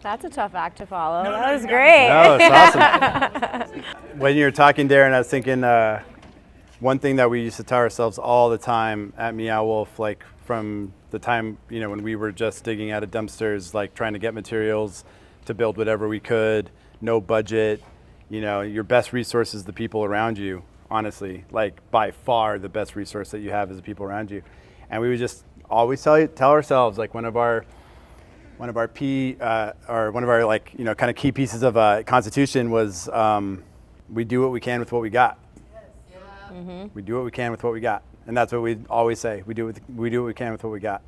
That's a tough act to follow. That was great. No, it's awesome. When you were talking, Darren, I was thinking one thing that we used to tell ourselves all the time at Meow Wolf, like from the time, when we were just digging out of dumpsters, like trying to get materials to build whatever we could, no budget, your best resource is the people around you, honestly. Like by far the best resource that you have is the people around you. And we would just always tell ourselves, like one of our kind of key pieces of constitution was we do what we can with what we got. Mm-hmm. We do what we can with what we got. And that's what we always say. We do what we can with what we got.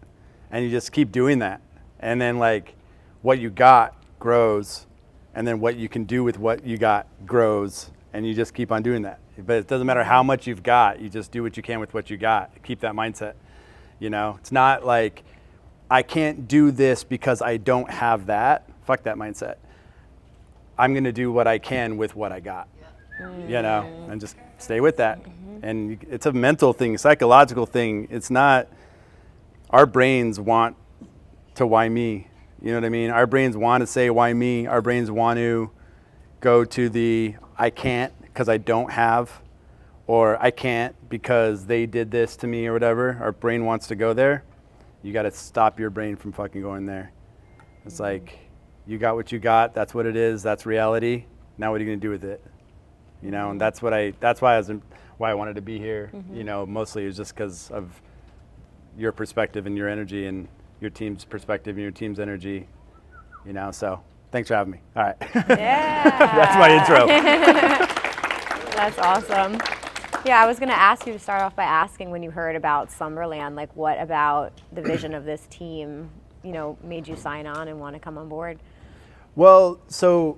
And you just keep doing that. And then like what you got grows, and then what you can do with what you got grows, and you just keep on doing that. But it doesn't matter how much you've got, you just do what you can with what you got. Keep that mindset. It's not like I can't do this because I don't have that. Fuck that mindset. I'm gonna do what I can with what I got. And just stay with that. And it's a mental thing, psychological thing. It's not, our brains want to why me. You know what I mean? Our brains want to say why me. Our brains want to go to the I can't because I don't have, or I can't because they did this to me or whatever. Our brain wants to go there. You got to stop your brain from fucking going there. It's like, you got what you got. That's what it is. That's reality. Now what are you going to do with it? And that's why I wanted to be here. Mostly is just because of your perspective and your energy and your team's perspective and your team's energy. So thanks for having me. All right. Yeah. That's my intro. That's awesome. Yeah, I was going to ask you to start off by asking, when you heard about Slumberland, like what about the vision of this team, made you sign on and want to come on board? Well, so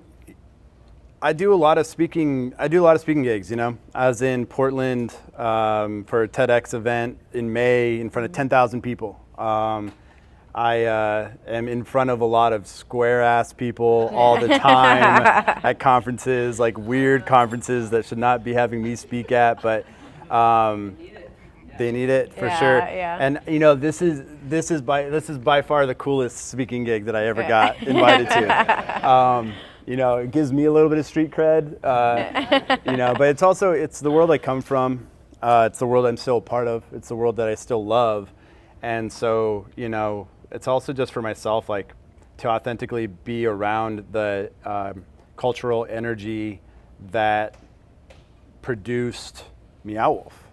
I do a lot of speaking gigs, I was in Portland for a TEDx event in May in front of 10,000 people. I am in front of a lot of square-ass people all the time at conferences, like weird conferences that should not be having me speak at, but they need it for sure. Yeah. And this is by far the coolest speaking gig that I ever got invited to. It gives me a little bit of street cred, but it's the world I come from. It's the world I'm still a part of. It's the world that I still love. And so, it's also just for myself, like to authentically be around the cultural energy that produced Meow Wolf,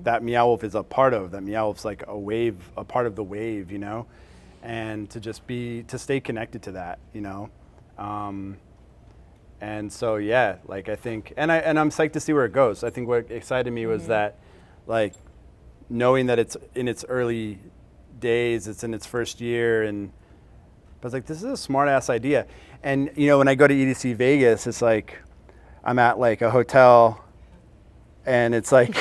that Meow Wolf is a part of, that Meow Wolf's like a part of the wave, and to stay connected to that, and so, yeah, like I think, and I'm psyched to see where it goes. I think what excited me was that, like, knowing that it's in its early days, it's in its first year, and I was like, this is a smart ass idea. And when I go to EDC Vegas, it's like I'm at like a hotel, and it's like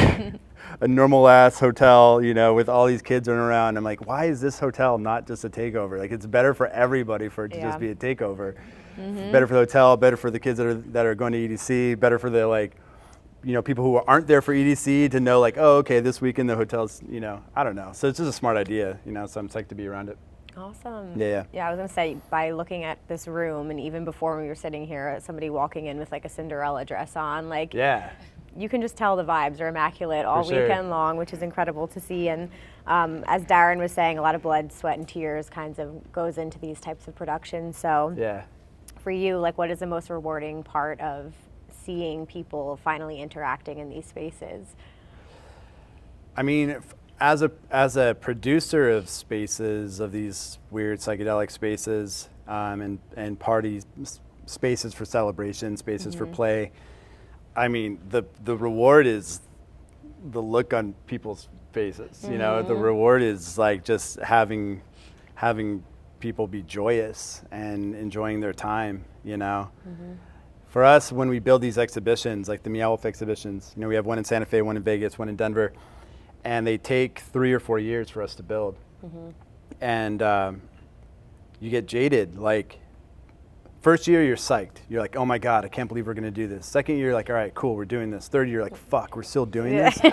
a normal ass hotel, with all these kids running around. I'm like, why is this hotel not just a takeover? Like, it's better for everybody for it to just be a takeover. Better for the hotel, better for the kids that are going to EDC, better for the people who aren't there for EDC to know, like, oh, okay, this weekend the hotel's, I don't know. So it's just a smart idea, so I'm psyched to be around it. Awesome. Yeah, I was going to say, by looking at this room, and even before we were sitting here, somebody walking in with like a Cinderella dress on, like, you can just tell the vibes are immaculate all weekend long, which is incredible to see. And as Darren was saying, a lot of blood, sweat, and tears kinds of goes into these types of productions. So for you, like, what is the most rewarding part of seeing people finally interacting in these spaces? I mean, as a producer of spaces, of these weird psychedelic spaces, and party spaces for celebration, spaces for play, I mean, the reward is the look on people's faces. The reward is like just having people be joyous and enjoying their time. For us, when we build these exhibitions, like the Meow Wolf exhibitions, we have one in Sante Fe, one in Vegas, one in Denver, and they take 3 or 4 years for us to build. And you get jaded. Like, first year, you're psyched. You're like, oh my God, I can't believe we're gonna do this. Second year, you're like, all right, cool, we're doing this. Third year, like, fuck, we're still doing this. And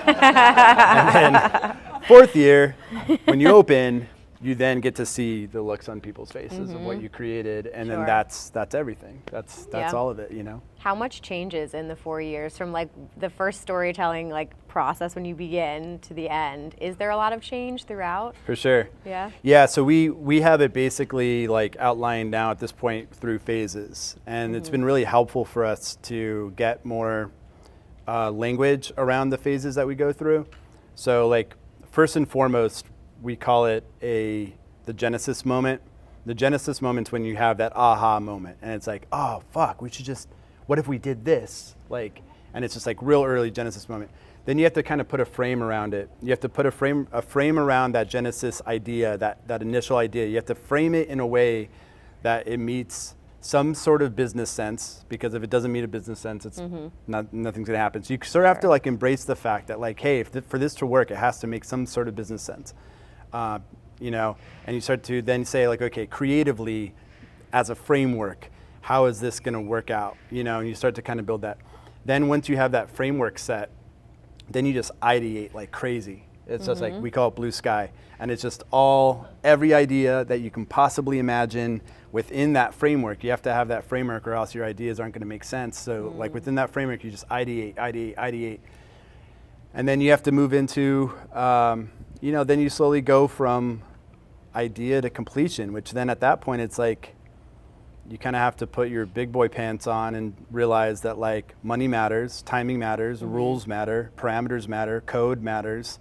then fourth year, when you open, you then get to see the looks on people's faces of what you created, and then that's everything. That's all of it, you know. How much changes in the 4 years from like the first storytelling like process when you begin to the end? Is there a lot of change throughout? For sure. Yeah. Yeah. So we have it basically like outlined now at this point through phases, and it's been really helpful for us to get more language around the phases that we go through. So like first and foremost, we call it the Genesis moment. The Genesis moment's when you have that aha moment, and it's like, oh fuck, what if we did this? Like, and it's just like real early Genesis moment. Then you have to kind of put a frame around it. You have to put a frame around that Genesis idea, that initial idea. You have to frame it in a way that it meets some sort of business sense, because if it doesn't meet a business sense, it's nothing's gonna happen. So you sort of have to like embrace the fact that like, hey, for this to work, it has to make some sort of business sense. You know, and you start to then say like, okay, creatively, as a framework, how is this going to work out? You know, and you start to kind of build that. Then once you have that framework set, then you just ideate like crazy. It's just like, we call it blue sky, and it's just every idea that you can possibly imagine within that framework. You have to have that framework, or else your ideas aren't going to make sense. So like within that framework, you just ideate. And then you have to move into, you know, then you slowly go from idea to completion, which then at that point it's like you kind of have to put your big boy pants on and realize that like money matters, timing matters, rules matter, parameters matter, code matters,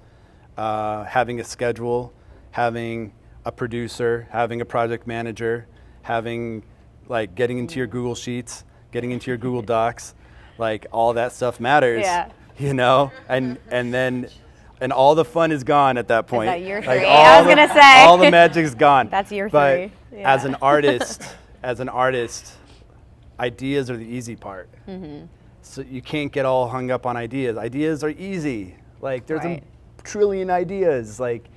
having a schedule, having a producer, having a project manager, having like getting into your Google Sheets, getting into your Google Docs, like all that stuff matters. You know, and then all the fun is gone at that point. Is that year 3? Like I was gonna say all the magic's gone. That's year 3. But as an artist, ideas are the easy part. So you can't get all hung up on ideas. Ideas are easy. Like there's a trillion ideas. Like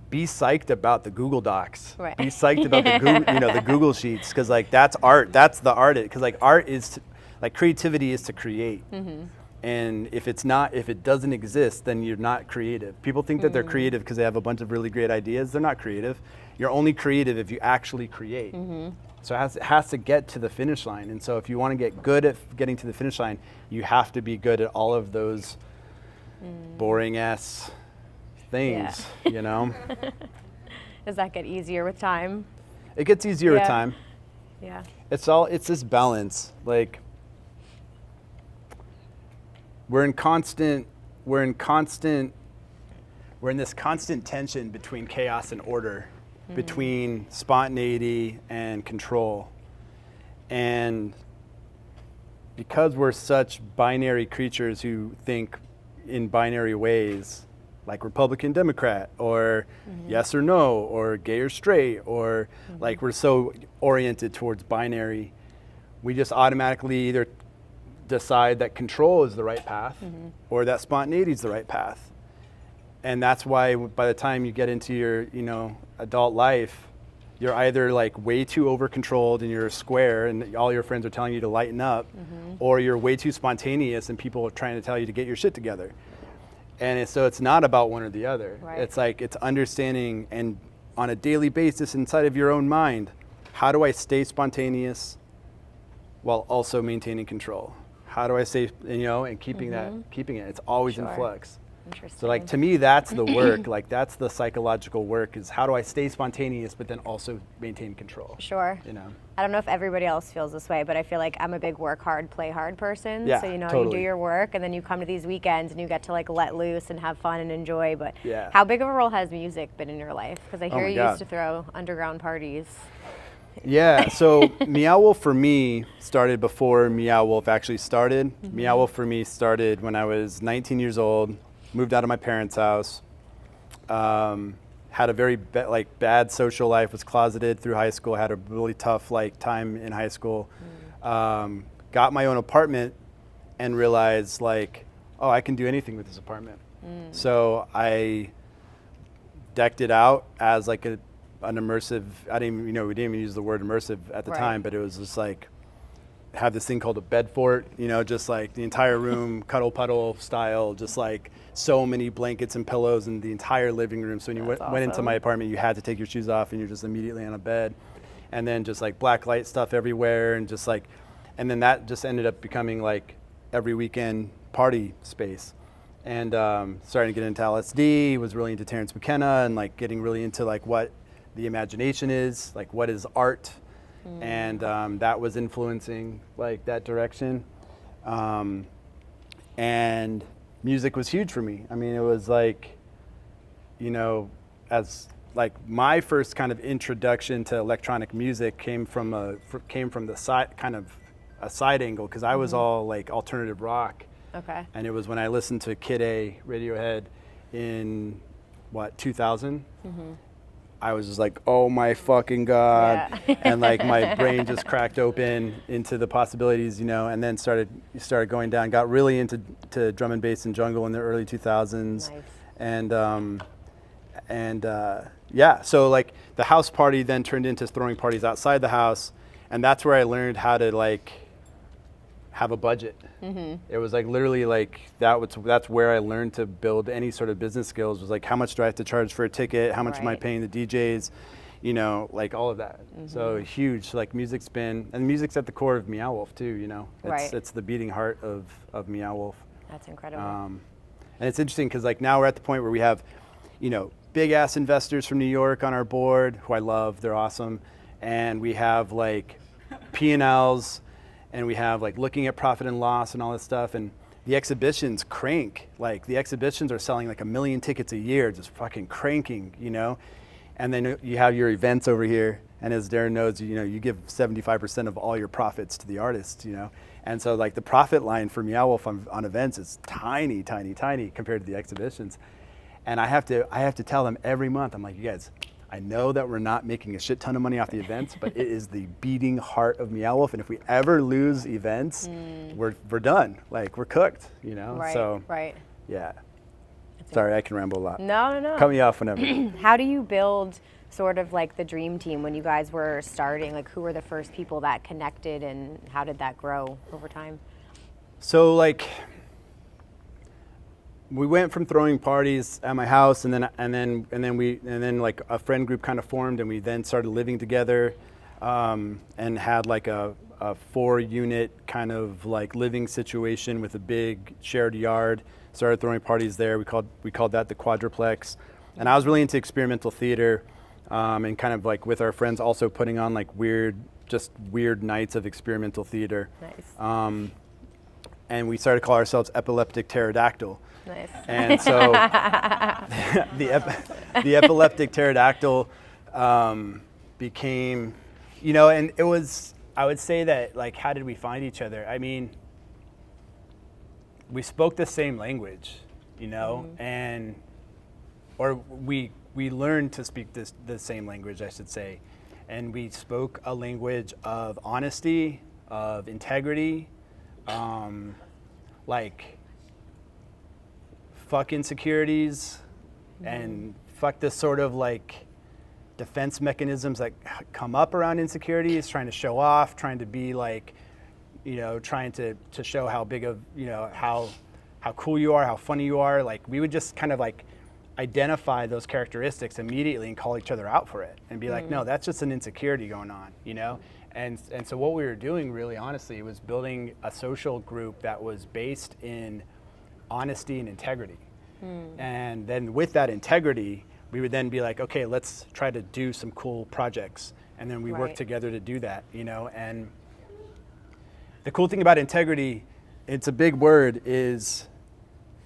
be psyched about the Google Docs. Be psyched about the Google, you know, the Google Sheets, because like that's art. That's the art. Because like art is like creativity is to create. And if it doesn't exist, then you're not creative. People think that they're creative because they have a bunch of really great ideas. They're not creative. You're only creative if you actually create. So it has to get to the finish line. And so if you want to get good at getting to the finish line, you have to be good at all of those boring ass things, you know? Does that get easier with time? It gets easier with time. Yeah. It's this balance. Like, we're in this constant tension between chaos and order, between spontaneity and control. And because we're such binary creatures who think in binary ways, like Republican, Democrat, or yes or no, or gay or straight, or like we're so oriented towards binary, we just automatically either decide that control is the right path or that spontaneity is the right path. And that's why by the time you get into your, you know, adult life, you're either like way too over controlled and you're a square and all your friends are telling you to lighten up, or you're way too spontaneous and people are trying to tell you to get your shit together. And so it's not about one or the other. It's like, it's understanding, and on a daily basis inside of your own mind, how do I stay spontaneous while also maintaining control? How do I stay, you know, and keeping it? It's always in flux. Interesting. So like, to me, that's the work. Like, that's the psychological work, is how do I stay spontaneous but then also maintain control? Sure. You know, I don't know if everybody else feels this way, but I feel like I'm a big work hard, play hard person. Yeah, so, you know, totally. you do your work and then you come to these weekends and you get to like let loose and have fun and enjoy. But Yeah. how big of a role has music been in your life? Because I hear my you God. used to throw underground parties. Yeah, so Meow Wolf for me started before Meow Wolf actually started. Meow Wolf for me started when I was 19 years old, moved out of my parents' house, had a very bad social life, was closeted through high school, had a really tough time in high school, got my own apartment and realized like, oh, I can do anything with this apartment. So I decked it out as like an immersive, we didn't even use the word immersive at the time, but it was just like have this thing called a bed fort, just like the entire room, cuddle puddle style, just like so many blankets and pillows in the entire living room. So when you went into my apartment, you had to take your shoes off and you're just immediately on a bed. And then just like black light stuff everywhere, and just like, and then that just ended up becoming like every weekend party space. And starting to get into LSD, was really into Terrence McKenna, and like getting really into like what the imagination is, like what is art. And that was influencing like that direction. And music was huge for me. I mean, it was like, as like my first kind of introduction to electronic music came from the side, kind of a side angle, because I was all like alternative rock. Okay. And it was when I listened to Kid A, Radiohead, in 2000. I was just like, oh my fucking God. Yeah. And like my brain just cracked open into the possibilities, and then started going down, got really into drum and bass and jungle in the early 2000s. Nice. And yeah, so like the house party then turned into throwing parties outside the house, and that's where I learned how to like have a budget. It was like literally like that's where I learned to build any sort of business skills, was like, how much do I have to charge for a ticket? How much am I paying the DJs? Like all of that. So huge, like music's at the core of Meow Wolf too, It's the beating heart of Meow Wolf. That's incredible. And it's interesting because like now we're at the point where we have, big ass investors from New York on our board, who I love, they're awesome. And we have like P&Ls, and we have like looking at profit and loss and all this stuff. And the exhibitions crank. Like the exhibitions are selling like 1 million tickets a year, just fucking cranking, And then you have your events over here. And as Darren knows, you give 75% of all your profits to the artists, And so like the profit line for Meow Wolf on events is tiny, tiny, tiny compared to the exhibitions. And I have to tell them every month, I'm like, you guys, I know that we're not making a shit ton of money off the events, but it is the beating heart of Meow Wolf. And if we ever lose events, we're done. Like we're cooked, Right, So right. yeah. Sorry, I can ramble a lot. No. Cut me off whenever. How do you build sort of like the dream team when you guys were starting? Like who were the first people that connected, and how did that grow over time? So like, we went from throwing parties at my house, and then like a friend group kind of formed, and we then started living together, and had like a 4-unit kind of like living situation with a big shared yard. Started throwing parties there. We called that the quadruplex, and I was really into experimental theater, and kind of like with our friends also putting on like weird nights of experimental theater. Nice. And we started to call ourselves Epileptic Pterodactyl. Nice. And so the Epileptic Pterodactyl became, and it was, I would say that like, how did we find each other? I mean, we spoke the same language, or we learned to speak the same language, I should say. And we spoke a language of honesty, of integrity, like fuck insecurities, and fuck this sort of like defense mechanisms that come up around insecurities, trying to show off, trying to be like, trying to show how big of, how cool you are, how funny you are. Like we would just kind of like identify those characteristics immediately and call each other out for it and be like, no, that's just an insecurity going on, And so what we were doing really honestly was building a social group that was based in honesty and integrity. And then with that integrity, we would then be like, okay, let's try to do some cool projects. And then we work together to do that, And the cool thing about integrity, it's a big word, is,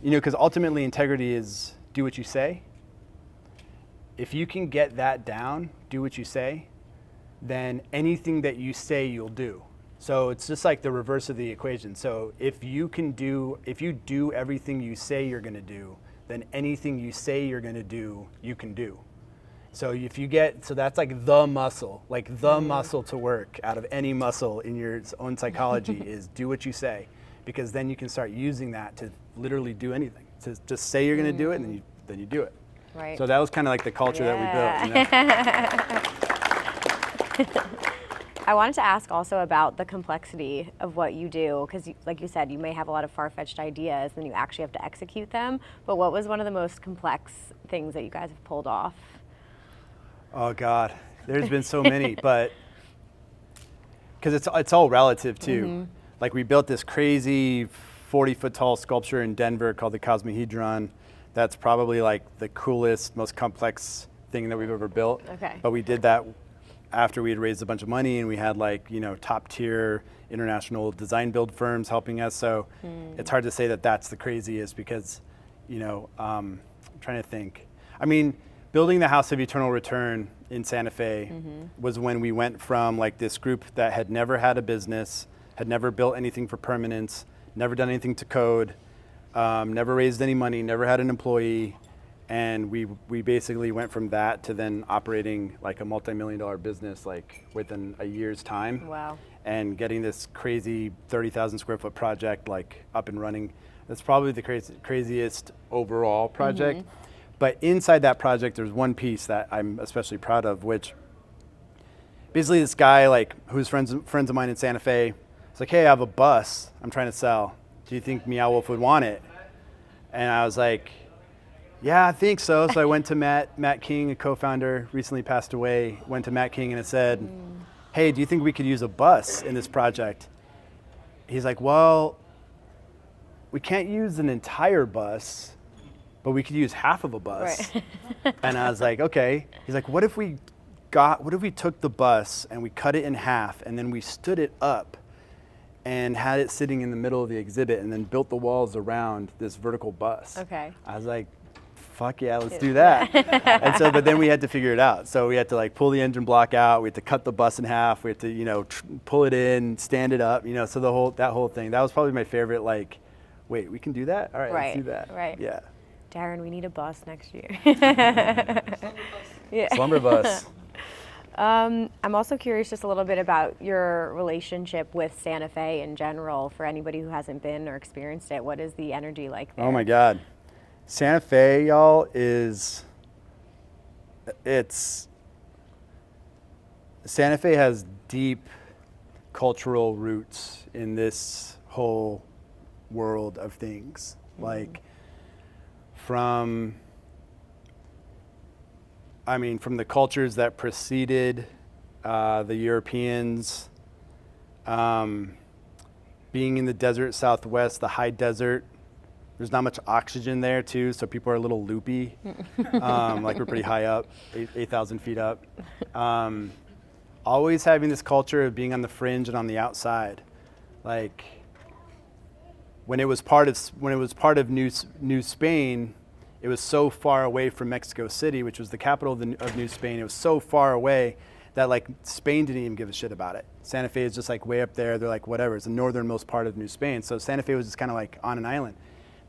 because ultimately integrity is do what you say. If you can get that down, do what you say, then anything that you say you'll do. So it's just like the reverse of the equation. So if you do everything you say you're going to do, then anything you say you're going to do, you can do. So that's like the muscle, muscle to work out of any muscle in your own psychology is do what you say, because then you can start using that to literally do anything. To just say you're going to do it, and then you do it. Right. So that was kind of like the culture that we built. I wanted to ask also about the complexity of what you do, because like you said, you may have a lot of far-fetched ideas and you actually have to execute them, but what was one of the most complex things that you guys have pulled off? Oh God, there's been so many, but because it's all relative too. Like we built this crazy 40-foot tall sculpture in Denver called the Cosmohedron. That's probably like the coolest, most complex thing that we've ever built. Okay. But we did that after we had raised a bunch of money and we had like, top tier international design build firms helping us. So it's hard to say that that's the craziest because, I'm trying to think. I mean, building the House of Eternal Return in Santa Fe was when we went from like this group that had never had a business, had never built anything for permanence, never done anything to code, never raised any money, never had an employee. And we basically went from that to then operating like a multi-million-dollar business like within a year's time. Wow. And getting this crazy 30,000 square foot project like up and running. That's probably the craziest overall project. But inside that project, there's one piece that I'm especially proud of, which basically this guy like who's friends of mine in Santa Fe, it's like, hey, I have a bus I'm trying to sell. Do you think Meow Wolf would want it? And I was like, yeah, I think so. So I went to Matt King, a co-founder, recently passed away, went to Matt King and I said, hey, do you think we could use a bus in this project? He's like, well, we can't use an entire bus, but we could use half of a bus. Right. And I was like, okay. He's like, what if we took the bus and we cut it in half and then we stood it up and had it sitting in the middle of the exhibit and then built the walls around this vertical bus. Okay. I was like, fuck yeah, let's do that. And so, but then we had to figure it out. So we had to like pull the engine block out. We had to cut the bus in half. We had to, pull it in, stand it up, so that whole thing. That was probably my favorite, like, wait, we can do that? All right, let's do that. Right. Yeah. Darren, we need a bus next year. Slumber bus. I'm also curious just a little bit about your relationship with Santa Fe in general. For anybody who hasn't been or experienced it, what is the energy like there? Oh my God. Santa Fe, y'all, Santa Fe has deep cultural roots in this whole world of things. Like from the cultures that preceded the Europeans, being in the desert Southwest, the high desert, there's not much oxygen there too, so people are a little loopy. Like we're pretty high up, 8,000 feet up. Always having this culture of being on the fringe and on the outside. Like when it was part of New Spain, it was so far away from Mexico City, which was the capital of New Spain. It was so far away that like Spain didn't even give a shit about it. Santa Fe is just like way up there. They're like, whatever, it's the northernmost part of New Spain. So Santa Fe was just kind of like on an island.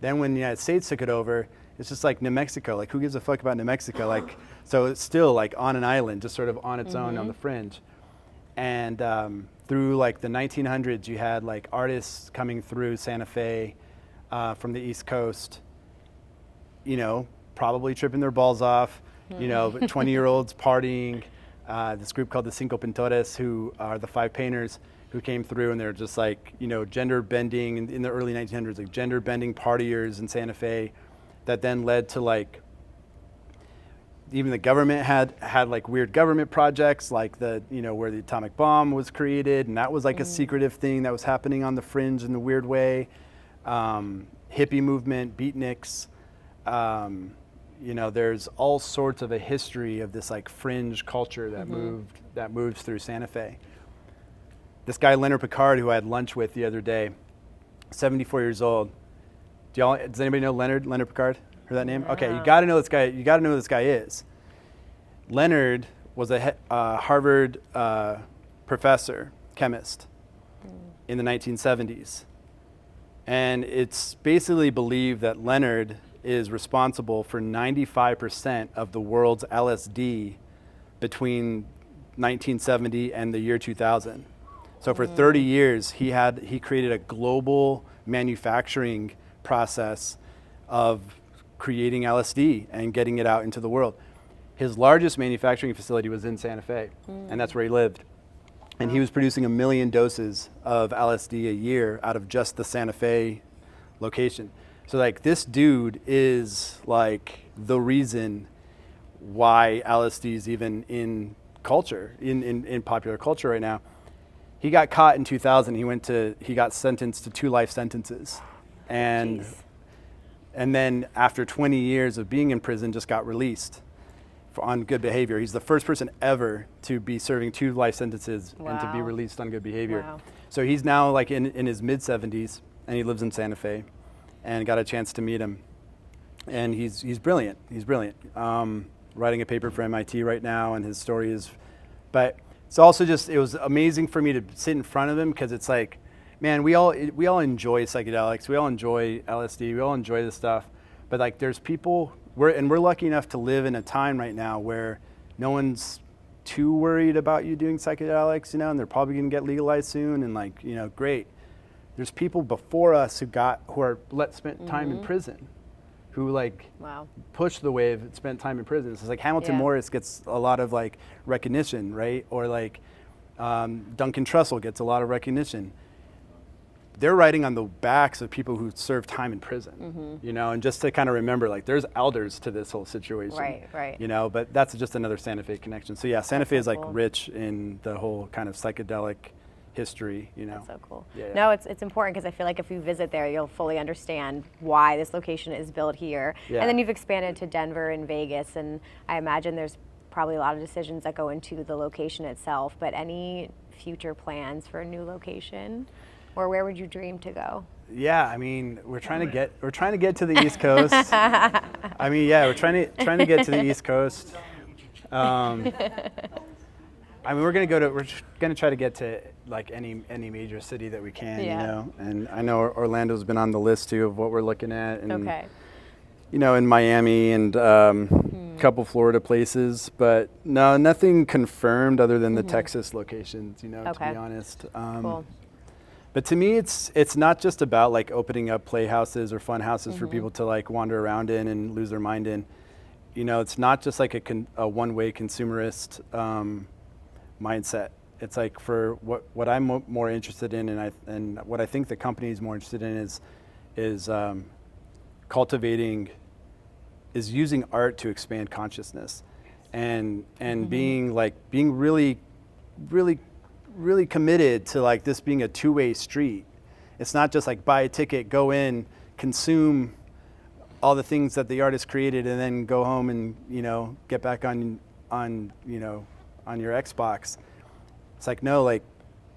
Then when the United States took it over, it's just like New Mexico. Like who gives a fuck about New Mexico? Like, so it's still like on an island, just sort of on its own on the fringe. And through like the 1900s, you had like artists coming through Santa Fe from the East Coast, probably tripping their balls off, 20-year-olds partying. This group called the Cinco Pintores, who are the 5 painters who came through, and they're just like, gender bending in the early 1900s, like gender bending partiers in Santa Fe that then led to like, even the government had like weird government projects, like where the atomic bomb was created, and that was like a secretive thing that was happening on the fringe in a weird way. Hippie movement, beatniks, there's all sorts of a history of this like fringe culture that moves through Santa Fe. This guy Leonard Picard, who I had lunch with the other day, 74 years old. Does anybody know Leonard Picard? Heard that name? No. Okay, you got to know this guy. You got to know who this guy is. Leonard was a Harvard professor, chemist, in the 1970s. And it's basically believed that Leonard is responsible for 95% of the world's LSD between 1970 and the year 2000. So for 30 years, he created a global manufacturing process of creating LSD and getting it out into the world. His largest manufacturing facility was in Santa Fe, and that's where he lived. and he was producing 1 million doses of LSD a year out of just the Sante Fe location. So like this dude is like the reason why LSD is even in culture, in popular culture right now. He got caught in 2000. He got sentenced to 2 life sentences, and Jeez. and then after 20 years of being in prison, just got released on good behavior. He's the first person ever to be serving 2 life sentences and to be released on good behavior. Wow. So he's now like in his mid 70s, and he lives in Sante Fe, and got a chance to meet him. And he's brilliant. He's brilliant. Writing a paper for MIT right now, and his story is, but it's also just, it was amazing for me to sit in front of him, because it's like, man, we all enjoy psychedelics, we all enjoy LSD, we all enjoy this stuff, but like there's people, we're lucky enough to live in a time right now where no one's too worried about you doing psychedelics, you know, and they're probably gonna get legalized soon, and like, you know, great. There's people before us who spent time in prison, who like pushed the wave and spent time in prison. So it's like Hamilton Morris gets a lot of like recognition, right? Or like Duncan Trussell gets a lot of recognition. They're writing on the backs of people who served time in prison, you know, and just to kind of remember, like, there's elders to this whole situation, right. You know, but that's just another Sante Fe connection. So yeah, Sante Fe is like rich in the whole kind of psychedelic history, you know. That's so cool. Yeah. No, it's important, because I feel like if you visit there, you'll fully understand why this location is built here. Yeah. And then you've expanded to Denver and Vegas, and I imagine there's probably a lot of decisions that go into the location itself, but any future plans for a new location? Or where would you dream to go? Yeah, I mean, we're trying to get to the East Coast. I mean, yeah, we're trying to get to the East Coast. I mean, we're gonna try to get to like any major city that we can, you know. And I know Orlando's been on the list too of what we're looking at, and you know, in Miami and a couple Florida places, but no, nothing confirmed other than the Texas locations, you know, to be honest. Cool. But to me, it's not just about like opening up playhouses or fun houses for people to like wander around in and lose their mind in. You know, it's not just like a one-way consumerist mindset. It's like for what I'm more interested in, and what I think the company is more interested in is using art to expand consciousness, and being really committed to like this being a two-way street. It's not just like buy a ticket, go in, consume all the things that the artist created, and then go home and, you know, get back on your Xbox. It's like, no, like,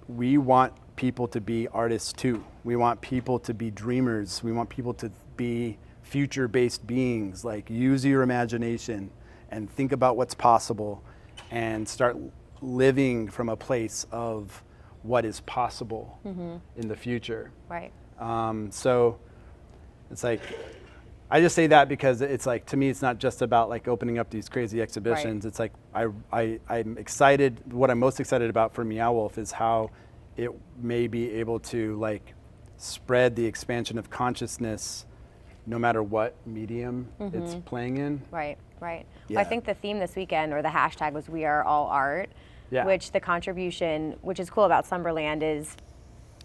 we want people to be artists too. We want people to be dreamers. We want people to be future-based beings. Like, use your imagination and think about what's possible, and start living from a place of what is possible in the future. Right. So it's like, I just say that because it's like, to me, it's not just about like opening up these crazy exhibitions. It's like, I'm excited. What I'm most excited about for Meow Wolf is how it may be able to like spread the expansion of consciousness no matter what medium it's playing in. Right. Yeah. Well, I think the theme this weekend, or the hashtag, was "We Are All Art," which the contribution, which is cool about Slumberland, is,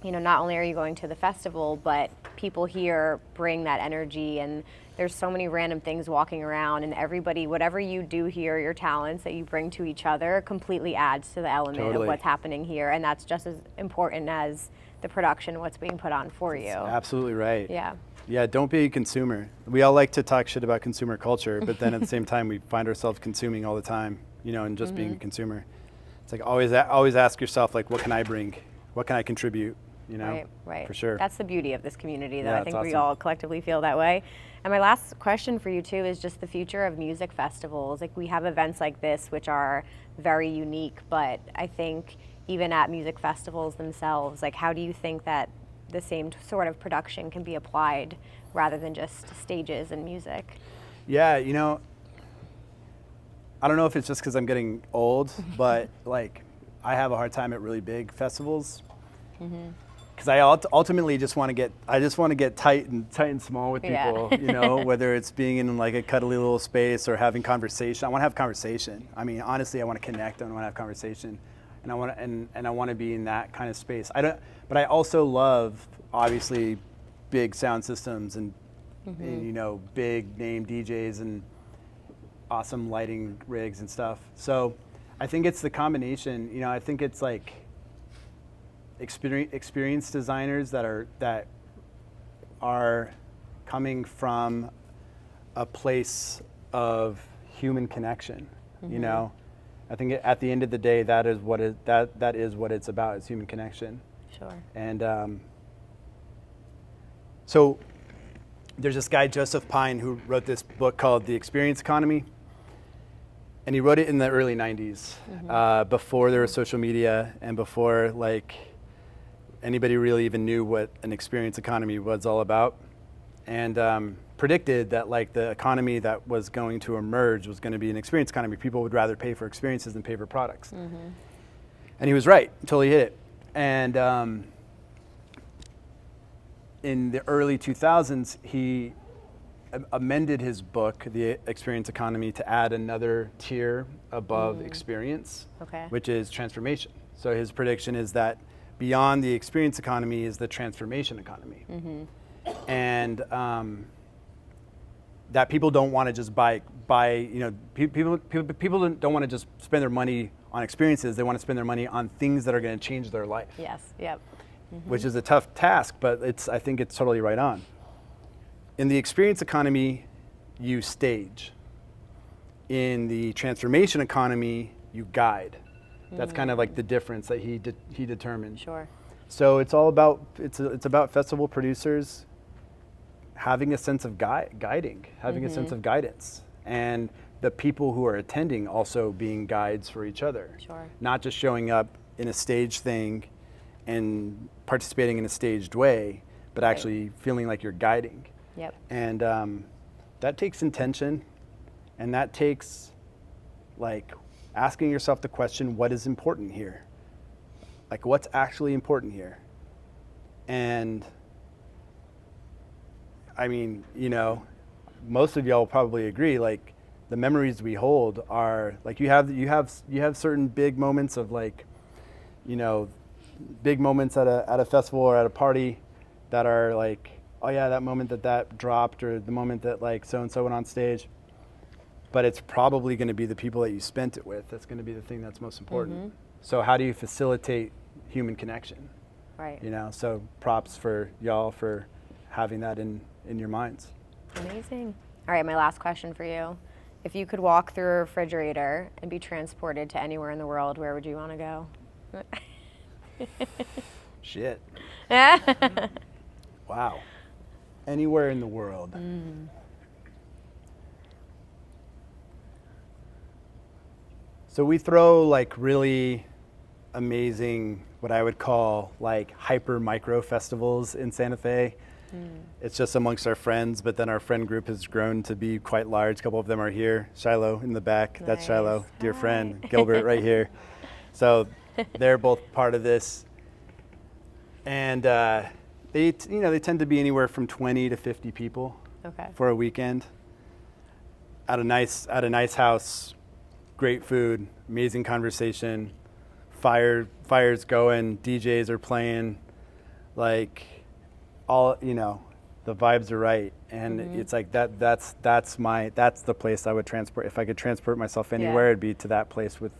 you know, not only are you going to the festival, but people here bring that energy, and there's so many random things walking around, and everybody, whatever you do here, your talents that you bring to each other completely adds to the element of what's happening here, and that's just as important as the production, what's being put on for you. That's absolutely right. Yeah, don't be a consumer. We all like to talk shit about consumer culture, but then at the same time, we find ourselves consuming all the time, you know, and just being a consumer. It's like always ask yourself, like, what can I bring? What can I contribute? You know, right. For sure. That's the beauty of this community, though. Yeah, I think that's we awesome. all collectively feel that way. And my last question for you, too, is just the future of music festivals. Like, we have events like this, which are very unique, but I think even at music festivals themselves, like, how do you think that the same sort of production can be applied rather than just stages and music? Yeah, you know, I don't know if it's just because I'm getting old, but like, I have a hard time at really big festivals. Because I ultimately just want to get tight and small with people, you know, whether it's being in like a cuddly little space or having conversation. I want to have conversation. I mean, honestly, I want to connect. I want to have conversation. and I want to be in that kind of space. But I also love, obviously, big sound systems and big name DJs and awesome lighting rigs and stuff. So I think it's the combination. I think it's like experienced designers that are coming from a place of human connection. I think at the end of the day, that is what it's about, is human connection. Sure. And so there's this guy, Joseph Pine, who wrote this book called The Experience Economy. And he wrote it in the early 90s, before there was social media and before anybody really even knew what an experience economy was all about. And predicted that the economy that was going to emerge was going to be an experience economy. People would rather pay for experiences than pay for products. And he was right until he hit it. And in the early 2000s, he amended his book, The Experience Economy, to add another tier above experience, which is transformation. So his prediction is that beyond the experience economy is the transformation economy. And that people don't want to just buy. People don't want to just spend their money on experiences. They want to spend their money on things that are going to change their life. Yes. Yep. Which is a tough task, but I think it's totally right on. In the experience economy, you stage. In the transformation economy, you guide. That's kind of like the difference that he determined. Sure. So it's all about it's about festival producers having a sense of guiding, having a sense of guidance, and the people who are attending also being guides for each other. Sure. Not just showing up in a staged thing and participating in a staged way, but actually feeling like you're guiding. Yep. And that takes intention, and that takes asking yourself the question, what is important here? What's actually important here? And I mean, most of y'all will probably agree, the memories we hold are you have certain big moments of big moments at a festival or at a party that are oh yeah, that moment that dropped, or the moment that so-and-so went on stage. But it's probably going to be the people that you spent it with. That's going to be the thing that's most important. So how do you facilitate human connection? Right. So props for y'all for having that in your minds. Amazing. All right, my last question for you. If you could walk through a refrigerator and be transported to anywhere in the world, where would you want to go? Shit. Wow. Anywhere in the world. So we throw really amazing, what I would call hyper micro festivals in Santa Fe. It's just amongst our friends, but then our friend group has grown to be quite large. A couple of them are here. Shiloh in the back. Nice. That's Shiloh, dear friend. Gilbert right here. So they're both part of this. And they tend to be anywhere from 20 to 50 people for a weekend at a nice house. Great food, amazing conversation, fires going, DJs are playing, all, the vibes are right. And it's that's the place I would transport. If I could transport myself anywhere, it'd be to that place with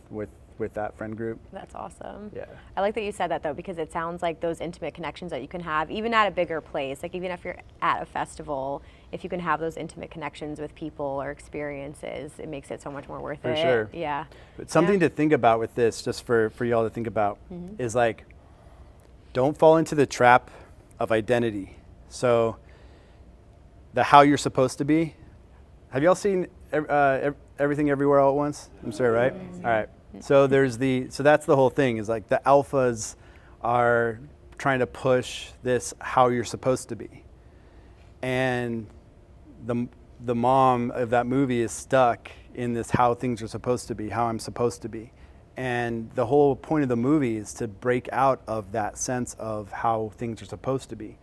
that friend group. That's awesome. Yeah. I like that you said that, though, because it sounds like those intimate connections that you can have, even at a bigger place, even if you're at a festival, if you can have those intimate connections with people or experiences, it makes it so much more worth it. For sure. Yeah. But something to think about with this, just for y'all to think about, is don't fall into the trap of identity. So the how you're supposed to be. Have y'all seen Everything Everywhere All at Once? I'm sorry, right? All right. So so that's the whole thing, is the alphas are trying to push this how you're supposed to be. And the mom of that movie is stuck in this how things are supposed to be, how I'm supposed to be. And the whole point of the movie is to break out of that sense of how things are supposed to be.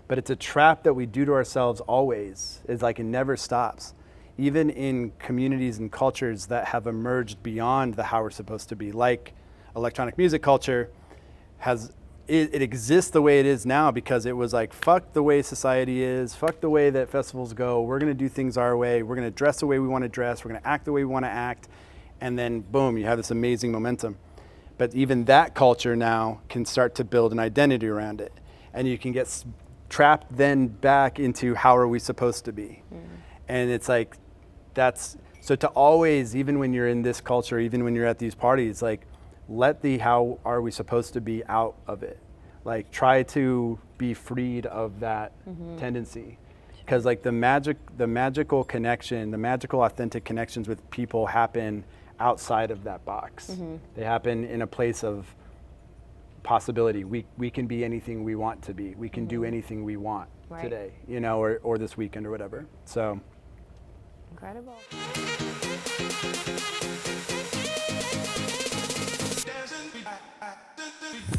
But it's a trap that we do to ourselves always. It's it never stops. Even in communities and cultures that have emerged beyond the how we're supposed to be, like electronic music culture it exists the way it is now because it was like, fuck the way society is, fuck the way that festivals go, we're going to do things our way, we're going to dress the way we want to dress, we're going to act the way we want to act, and then boom, you have this amazing momentum. But even that culture now can start to build an identity around it, and you can get trapped then back into how are we supposed to be. And it's like, so to always, even when you're in this culture, even when you're at these parties, like, let the how are we supposed to be out of it. Like, try to be freed of that tendency. Because like the magical connection, the magical authentic connections with people happen outside of that box. They happen in a place of possibility. We can be anything we want to be. We can do anything we want today, you know, or this weekend or whatever. So incredible. Dancing.